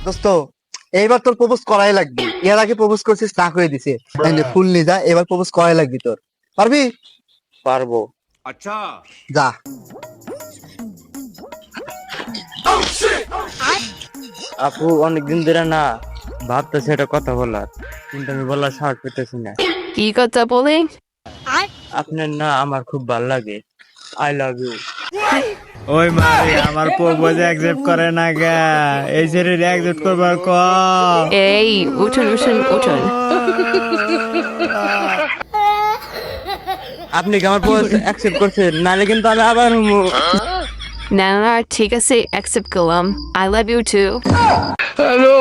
দোস্ত, এইবার তোর প্রপোজ করাই লাগবে। এর আগে প্রপোজ করছিস, না করে দিছে। ফুল নিয়ে যা, এবার প্রপোজ করাই লাগবে তোর। পারবি? পারবো। যা। আপু অনেকদিন ধরে না ভাবতেছে এটা কথা বলার, কিন্তু আমি বলার সাহস পেতেছি না। কি কথা বলে? আপনার না আমার খুব ভালো লাগে। I love you. ওই মারি আমার প্রপোজ অ্যাকসেপ্ট করে না গা, এই ছেড়ে অ্যাকসেপ্ট করবার ক। এই উঠুন উঠুন উঠুন। আপনি কি আমার প্রপোজ অ্যাকসেপ্ট করছেন? নালে কিন্তু আমি আবার না না ঠিক আছে অ্যাকসেপ্ট করলাম। I love you too. Hello.